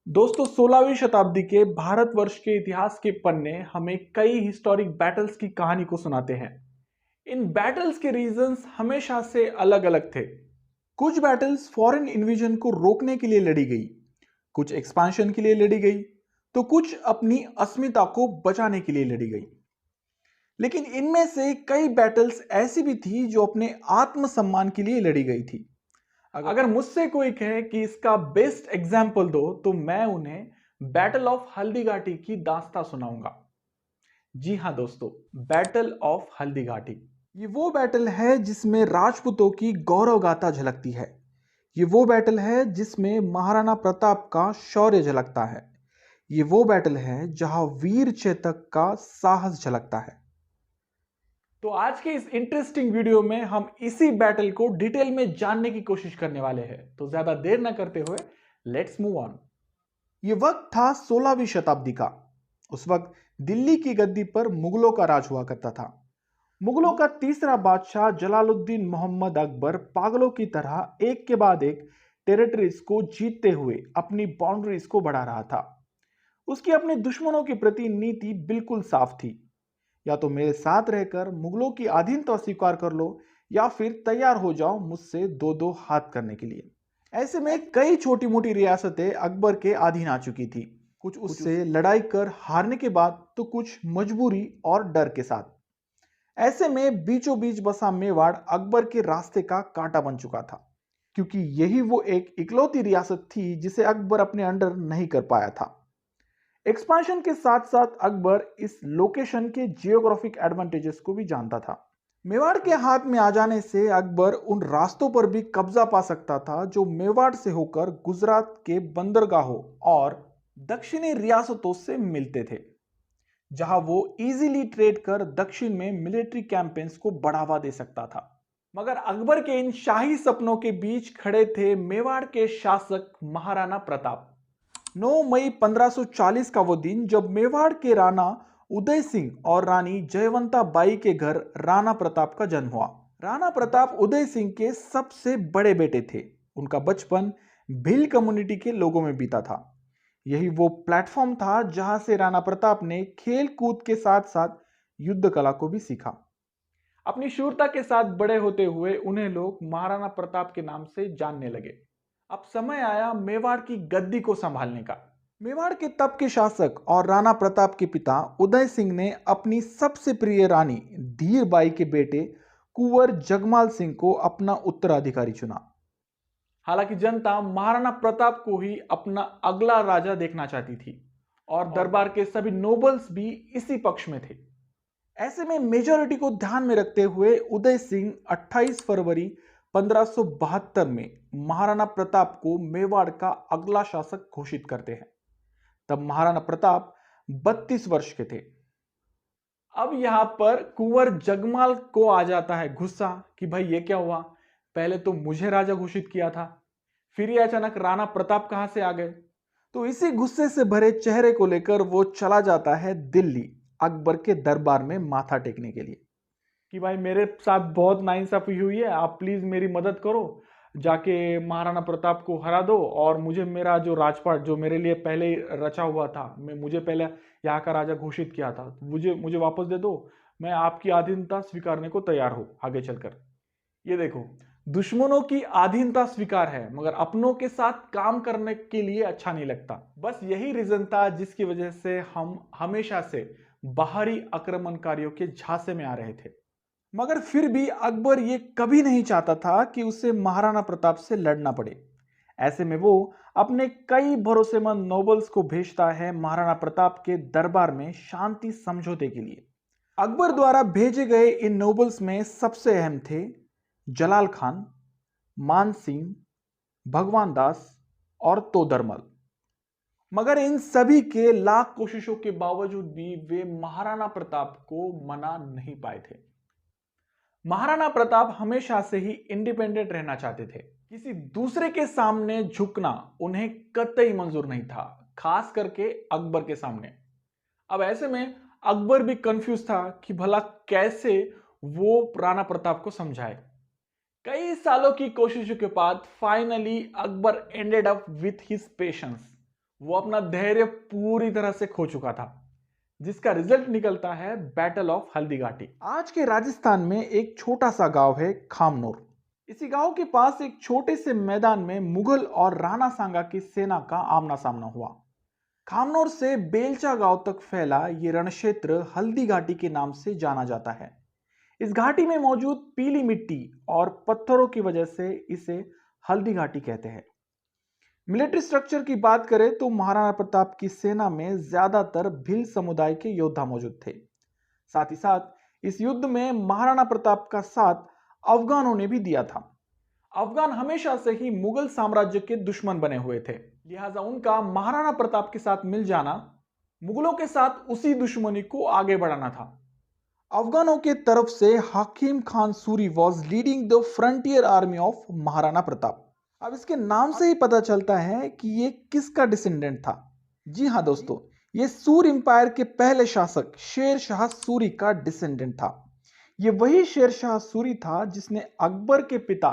दोस्तों 16वीं शताब्दी के भारतवर्ष के इतिहास के पन्ने हमें कई हिस्टोरिक बैटल्स की कहानी को सुनाते हैं। इन बैटल्स के रीजंस हमेशा से अलग अलग थे। कुछ बैटल्स फॉरेन इन्वेजन को रोकने के लिए लड़ी गई, कुछ एक्सपांशन के लिए लड़ी गई, तो कुछ अपनी अस्मिता को बचाने के लिए लड़ी गई। लेकिन इनमें से कई बैटल्स ऐसी भी थी जो अपने आत्मसम्मान के लिए लड़ी गई थी। अगर मुझसे कोई कहे कि इसका बेस्ट एग्जाम्पल दो तो मैं उन्हें बैटल ऑफ हल्दीघाटी की दास्तां सुनाऊंगा। जी हां दोस्तों, बैटल ऑफ हल्दीघाटी ये वो बैटल है जिसमें राजपूतों की गौरव गाथा झलकती है। ये वो बैटल है जिसमें महाराणा प्रताप का शौर्य झलकता है। ये वो बैटल है जहां वीर चेतक का साहस झलकता है। तो आज के इस इंटरेस्टिंग वीडियो में हम इसी बैटल को डिटेल में जानने की कोशिश करने वाले हैं। तो ज्यादा देर ना करते हुए लेट्स मूव ऑन। ये वक्त था 16वीं शताब्दी का। उस वक्त दिल्ली की गद्दी पर मुगलों का राज हुआ करता था। मुगलों का तीसरा बादशाह जलालुद्दीन मोहम्मद अकबर पागलों की तरह एक के बाद एक टेरिटरीज को जीतते हुए अपनी बाउंड्रीज को बढ़ा रहा था। उसकी अपने दुश्मनों के प्रति नीति बिल्कुल साफ थी। या तो मेरे साथ रहकर मुगलों की अधीनता स्वीकार कर लो या फिर तैयार हो जाओ मुझसे दो दो हाथ करने के लिए। ऐसे में कई छोटी मोटी रियासतें अकबर के अधीन आ चुकी थी, कुछ उससे लड़ाई कर हारने के बाद तो कुछ मजबूरी और डर के साथ। ऐसे में बीचों बीच बसा मेवाड़ अकबर के रास्ते का कांटा बन चुका था, क्योंकि यही वो एक इकलौती रियासत थी जिसे अकबर अपने अंडर नहीं कर पाया था। एक्सपांशन के साथ साथ अकबर इस लोकेशन के जियोग्राफिक एडवांटेजेस को भी जानता था। मेवाड़ के हाथ में आ जाने से अकबर उन रास्तों पर भी कब्जा पा सकता था जो मेवाड़ से होकर गुजरात के बंदरगाहों और दक्षिणी रियासतों से मिलते थे, जहां वो इजीली ट्रेड कर दक्षिण में मिलिट्री कैंपेन्स को बढ़ावा दे सकता था। मगर अकबर के इन शाही सपनों के बीच खड़े थे मेवाड़ के शासक महाराणा प्रताप। 9 मई 1540 का वो दिन जब मेवाड़ के राणा उदय सिंह और रानी जयवंता बाई के घर राणा प्रताप का जन्म हुआ। राणा प्रताप उदय सिंह के सबसे बड़े बेटे थे। उनका बचपन भील कम्युनिटी के लोगों में बीता था। यही वो प्लेटफॉर्म था जहां से राणा प्रताप ने खेल कूद के साथ साथ युद्ध कला को भी सीखा। अपनी शूरता के साथ बड़े होते हुए उन्हें लोग महाराणा प्रताप के नाम से जानने लगे। अब समय आया मेवाड़ की गद्दी को संभालने का। मेवाड़ के तब के शासक और राणा प्रताप के पिता उदय सिंह ने अपनी सबसे प्रिय रानी धीर बाई के बेटे कुंवर जगमाल सिंह को अपना उत्तराधिकारी चुना। हालांकि जनता महाराणा प्रताप को ही अपना अगला राजा देखना चाहती थी और दरबार के सभी नोबल्स भी इसी पक्ष में थे। ऐसे में मेजॉरिटी को ध्यान में रखते हुए उदय सिंह 28 फरवरी 1572 में महाराणा प्रताप को मेवाड़ का अगला शासक घोषित करते हैं। तब महाराणा प्रताप 32 वर्ष के थे। अब यहां पर कुंवर जगमाल को आ जाता है गुस्सा कि भाई ये क्या हुआ, पहले तो मुझे राजा घोषित किया था, फिर ये अचानक राणा प्रताप कहां से आ गए। तो इसी गुस्से से भरे चेहरे को लेकर वो चला जाता है दिल्ली अकबर के दरबार में माथा टेकने के लिए कि भाई मेरे साथ बहुत नाइंसाफी हुई है, आप प्लीज मेरी मदद करो, जाके महाराणा प्रताप को हरा दो और मुझे मेरा जो राजपाट जो मेरे लिए पहले ही रचा हुआ था, मुझे पहले यहाँ का राजा घोषित किया था, मुझे मुझे वापस दे दो। मैं आपकी अधीनता स्वीकारने को तैयार हूं आगे चलकर। ये देखो, दुश्मनों की अधीनता स्वीकार है मगर अपनों के साथ काम करने के लिए अच्छा नहीं लगता। बस यही रीजन था जिसकी वजह से हम हमेशा से बाहरी आक्रमणकारियों के झांसे में आ रहे थे। मगर फिर भी अकबर ये कभी नहीं चाहता था कि उसे महाराणा प्रताप से लड़ना पड़े। ऐसे में वो अपने कई भरोसेमंद नोबल्स को भेजता है महाराणा प्रताप के दरबार में शांति समझौते के लिए। अकबर द्वारा भेजे गए इन नोबल्स में सबसे अहम थे जलाल खान, मान सिंह, भगवान दास और तोदरमल। मगर इन सभी के लाख कोशिशों के बावजूद भी वे महाराणा प्रताप को मना नहीं पाए थे। महाराणा प्रताप हमेशा से ही इंडिपेंडेंट रहना चाहते थे। किसी दूसरे के सामने झुकना उन्हें कतई मंजूर नहीं था, खास करके अकबर के सामने। अब ऐसे में अकबर भी कंफ्यूज था कि भला कैसे वो राणा प्रताप को समझाए। कई सालों की कोशिशों के बाद finally Akbar ended up with his patience. वो अपना धैर्य पूरी तरह से खो चुका था, जिसका रिजल्ट निकलता है बैटल ऑफ हल्दीघाटी। आज के राजस्थान में एक छोटा सा गांव है खामनोर। इसी गांव के पास एक छोटे से मैदान में मुगल और राणा सांगा की सेना का आमना सामना हुआ। खामनोर से बेलचा गांव तक फैला ये रणक्षेत्र हल्दी घाटी के नाम से जाना जाता है। इस घाटी में मौजूद पीली मिट्टी और पत्थरों की वजह से इसे हल्दी घाटी कहते हैं। मिलिट्री स्ट्रक्चर की बात करें तो महाराणा प्रताप की सेना में ज्यादातर भील समुदाय के योद्धा मौजूद थे। साथ ही साथ इस युद्ध में महाराणा प्रताप का साथ अफगानों ने भी दिया था। अफगान हमेशा से ही मुगल साम्राज्य के दुश्मन बने हुए थे, लिहाजा उनका महाराणा प्रताप के साथ मिल जाना मुगलों के साथ उसी दुश्मनी को आगे बढ़ाना था। अफगानों के तरफ से Hakim Khan Suri was leading the frontier army of Maharana Pratap. अब इसके नाम से ही पता चलता है कि ये किसका डिसेंडेंट था। जी हाँ दोस्तों, ये सूर एम्पायर के पहले शासक शेर शाह सूरी का डिसेंडेंट था। ये वही शेर शाह सूरी था जिसने अकबर के पिता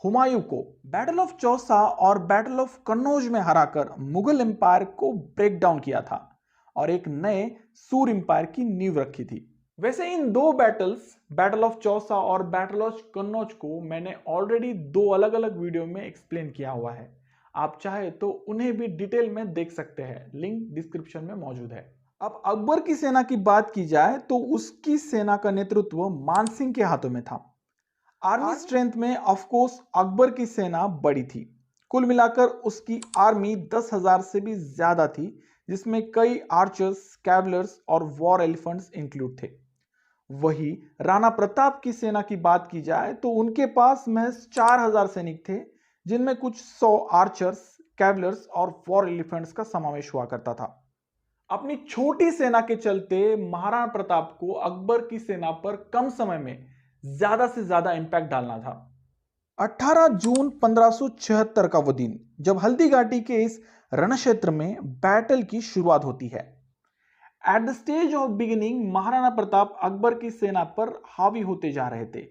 हुमायूं को बैटल ऑफ चौसा और बैटल ऑफ कन्नौज में हराकर मुगल एम्पायर को ब्रेक डाउन किया था और एक नए सूर एम्पायर की नींव रखी थी। वैसे इन दो बैटल्स, बैटल ऑफ चौसा और बैटल ऑफ कन्नौज को मैंने ऑलरेडी दो अलग अलग वीडियो में एक्सप्लेन किया हुआ है। आप चाहे तो उन्हें भी डिटेल में देख सकते हैं, लिंक डिस्क्रिप्शन में मौजूद है। अब अकबर की सेना की बात की जाए तो उसकी सेना का नेतृत्व मानसिंह के हाथों में था। आर्मी स्ट्रेंथ में ऑफ कोर्स अकबर की सेना बड़ी थी। कुल मिलाकर उसकी आर्मी 10,000 से भी ज्यादा थी, जिसमें कई आर्चर्स, कैवलर्स और वॉर एलिफेंट्स इंक्लूड थे। वही राणा प्रताप की सेना की बात की जाए तो उनके पास महज 4,000 सैनिक थे, जिनमें कुछ 100 आर्चर्स, कैवलर्स और वॉर एलिफेंट्स का समावेश हुआ करता था। अपनी छोटी सेना के चलते महाराणा प्रताप को अकबर की सेना पर कम समय में ज्यादा से ज्यादा इंपैक्ट डालना था। 18 जून 1576 का वो दिन जब हल्दी घाटी के इस रणक्षेत्र में बैटल की शुरुआत होती है। At the stage of beginning Maharana Pratap Akbar की सेना पर हावी होते जा रहे थे।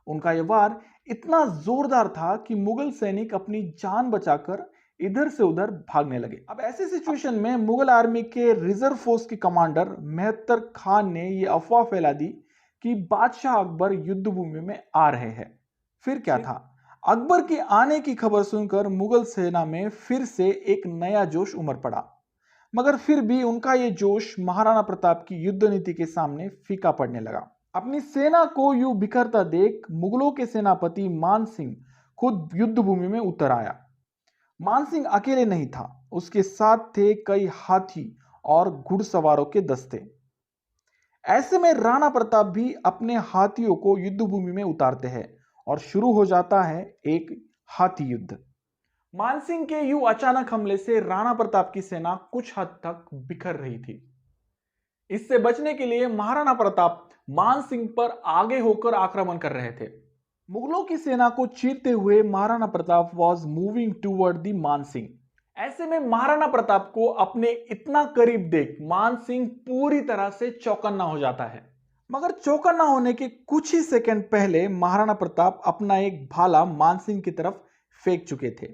उनका यह वार इतना जोरदार था कि मुगल सैनिक अपनी जान बचाकर इधर से उधर भागने लगे। अब ऐसे सिचुएशन में मुगल आर्मी के रिजर्व फोर्स के कमांडर मेहतर खान ने यह अफवाह फैला दी कि बादशाह अकबर युद्ध भूमि में आ रहे हैं। फिर क्या था, अकबर के आने की खबर सुनकर मुगल सेना में फिर से एक नया जोश उमड़ पड़ा, मगर फिर भी उनका यह जोश महाराणा प्रताप की युद्ध नीति के सामने फीका पड़ने लगा। अपनी सेना को यूं बिखरता देख मुगलों के सेनापति मानसिंह खुद युद्ध भूमि में उतर आया। मानसिंह अकेले नहीं था, उसके साथ थे कई हाथी और घुड़सवारों के दस्ते। ऐसे में राणा प्रताप भी अपने हाथियों को युद्ध भूमि में उतारते हैं और शुरू हो जाता है एक हाथी युद्ध। मानसिंह के यूं अचानक हमले से राणा प्रताप की सेना कुछ हद तक बिखर रही थी। इससे बचने के लिए महाराणा प्रताप मानसिंह पर आगे होकर आक्रमण कर रहे थे। मुगलों की सेना को चीरते हुए Maharana Pratap was moving toward the Mansingh. ऐसे में महाराणा प्रताप को अपने इतना करीब देख मानसिंह पूरी तरह से चौकन्ना हो जाता है। मगर चौकन्ना होने के कुछ ही सेकंड पहले महाराणा प्रताप अपना एक भाला मानसिंह की तरफ फेंक चुके थे।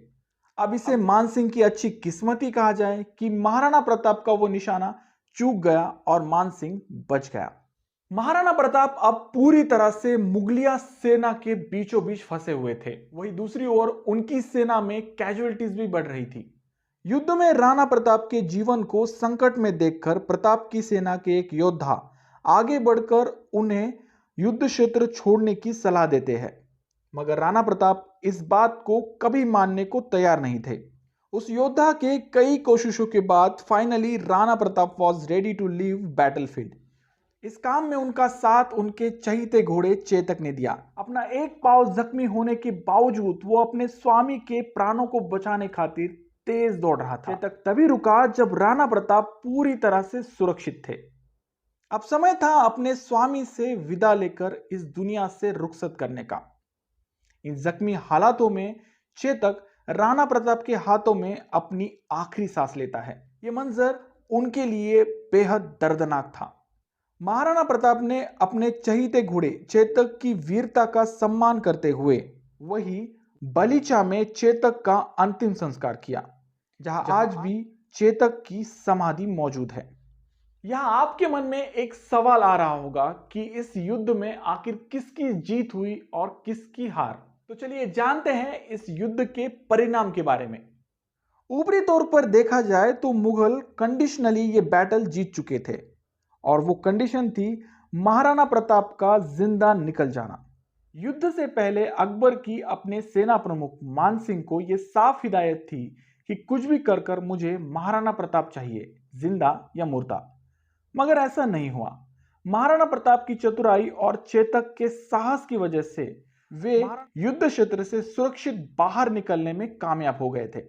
अब इसे मानसिंह की अच्छी किस्मत ही कहा जाए कि महाराणा प्रताप का वो निशाना चूक गया और मानसिंह बच गया। महाराणा प्रताप अब पूरी तरह से मुगलिया सेना के बीचों बीच फंसे हुए थे। वही दूसरी ओर उनकी सेना में कैजुअलिटीज भी बढ़ रही थी। युद्ध में राणा प्रताप के जीवन को संकट में देखकर प्रताप की सेना के एक योद्धा आगे बढ़कर उन्हें युद्ध क्षेत्र छोड़ने की सलाह देते हैं, मगर राणा प्रताप इस बात को कभी मानने को तैयार नहीं थे। उस योद्धा के कई कोशिशों के बाद finally Rana Pratap was ready to leave battlefield. इस काम में उनका साथ उनके चहीते घोड़े चेतक ने दिया। अपना एक पांव जख्मी होने के बावजूद वो अपने स्वामी के प्राणों को बचाने खातिर तेज दौड़ रहा था। चेतक तभी रुका जब राणा प्रताप पूरी तरह से सुरक्षित थे। अब समय था अपने स्वामी से विदा लेकर इस दुनिया से रुखसत करने का। इन जख्मी हालातों में चेतक राणा प्रताप के हाथों में अपनी आखिरी सांस लेता है। यह मंजर उनके लिए बेहद दर्दनाक था। महाराणा प्रताप ने अपने चहीते घोड़े चेतक की वीरता का सम्मान करते हुए वही बलीचा में चेतक का अंतिम संस्कार किया, जहां आज भी चेतक की समाधि मौजूद है। यहां आपके मन में एक सवाल आ रहा होगा कि इस युद्ध में आखिर किसकी जीत हुई और किसकी हार। तो चलिए जानते हैं इस युद्ध के परिणाम के बारे में। ऊपरी तौर पर देखा जाए तो मुगल कंडीशनली ये बैटल जीत चुके थे और वो कंडीशन थी महाराणा प्रताप का जिंदा निकल जाना। युद्ध से पहले अकबर की अपने सेना प्रमुख मान सिंह को यह साफ हिदायत थी कि कुछ भी कर कर मुझे महाराणा प्रताप चाहिए, जिंदा या मुर्दा। मगर ऐसा नहीं हुआ। महाराणा प्रताप की चतुराई और चेतक के साहस की वजह से वे युद्ध क्षेत्र से सुरक्षित बाहर निकलने में कामयाब हो गए थे,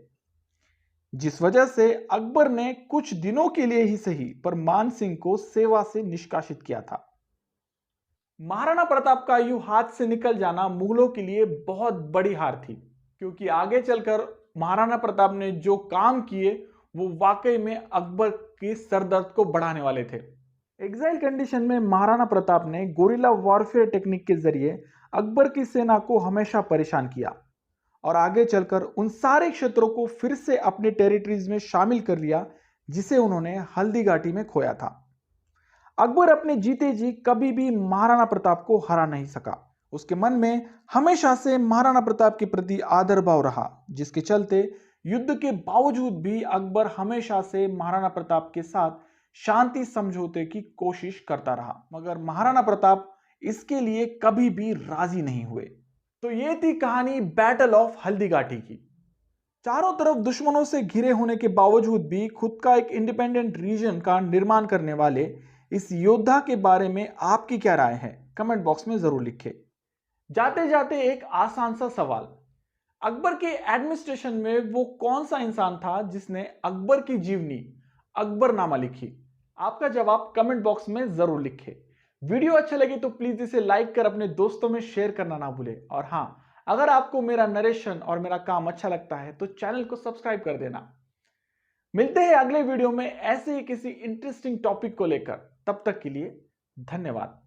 जिस वजह से अकबर ने कुछ दिनों के लिए ही सही पर मान सिंह को सेवा से निष्कासित किया था। महाराणा प्रताप का यूं हाथ से निकल जाना मुगलों के लिए बहुत बड़ी हार थी, क्योंकि आगे चलकर महाराणा प्रताप ने जो काम किए वो वाकई में अकबर के सरदर्द को बढ़ाने वाले थे। एग्जाइल कंडीशन में महाराणा प्रताप ने गोरिल्ला वॉरफेयर टेक्निक के जरिए अकबर की सेना को हमेशा परेशान किया और आगे चलकर उन सारे क्षेत्रों को फिर से अपने टेरिटरीज में शामिल कर लिया जिसे उन्होंने हल्दी घाटी में खोया था। अकबर अपने जीते जी कभी भी महाराणा प्रताप को हरा नहीं सका। उसके मन में हमेशा से महाराणा प्रताप के प्रति आदर भाव रहा, जिसके चलते युद्ध के बावजूद भी अकबर हमेशा से महाराणा प्रताप के साथ शांति समझौते की कोशिश करता रहा, मगर महाराणा प्रताप इसके लिए कभी भी राजी नहीं हुए। तो ये थी कहानी बैटल ऑफ हल्दी घाटी की। चारों तरफ दुश्मनों से घिरे होने के बावजूद भी खुद का एक इंडिपेंडेंट रीजन का निर्माण करने वाले इस योद्धा के बारे में आपकी क्या राय है, कमेंट बॉक्स में जरूर लिखें। जाते जाते एक आसान सा सवाल, अकबर के एडमिनिस्ट्रेशन में वो कौन सा इंसान था जिसने अकबर की जीवनी अकबरनामा लिखी? आपका जवाब कमेंट बॉक्स में जरूर लिखें। वीडियो अच्छा लगे तो प्लीज इसे लाइक कर अपने दोस्तों में शेयर करना ना भूलें। और हाँ, अगर आपको मेरा नरेशन और मेरा काम अच्छा लगता है तो चैनल को सब्सक्राइब कर देना। मिलते हैं अगले वीडियो में ऐसे ही किसी इंटरेस्टिंग टॉपिक को लेकर। तब तक के लिए धन्यवाद।